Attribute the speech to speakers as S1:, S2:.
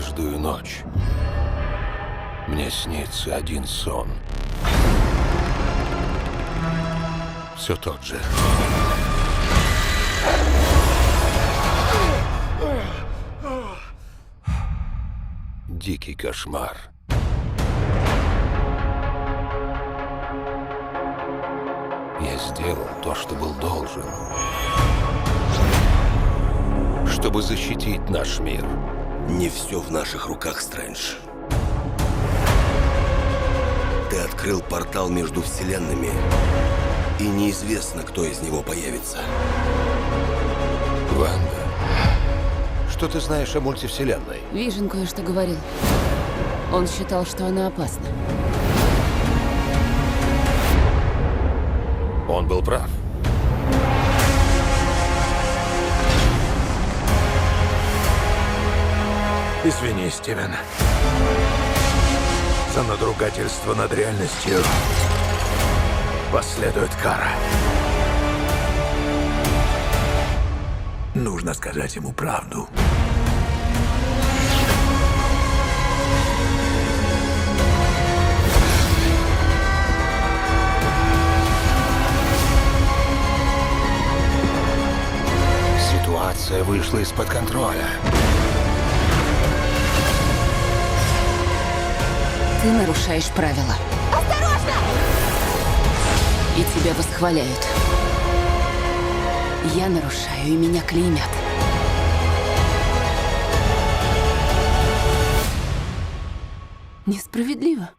S1: Каждую ночь мне снится один сон. Все тот же. Дикий кошмар. Я сделал то, что был должен, чтобы защитить наш мир.
S2: Не все в наших руках, Стрэндж. Ты открыл портал между вселенными, и неизвестно, кто из него появится.
S1: Ванда, что ты знаешь о мультивселенной?
S3: Вижен кое-что говорил. Он считал, что она опасна.
S1: Он был прав.
S4: Извини, Стивен. За надругательство над реальностью последует кара. Нужно сказать ему правду.
S1: Ситуация вышла из-под контроля.
S3: Ты нарушаешь правила. Осторожно! И тебя восхваляют. Я нарушаю, и меня клеймят. Несправедливо.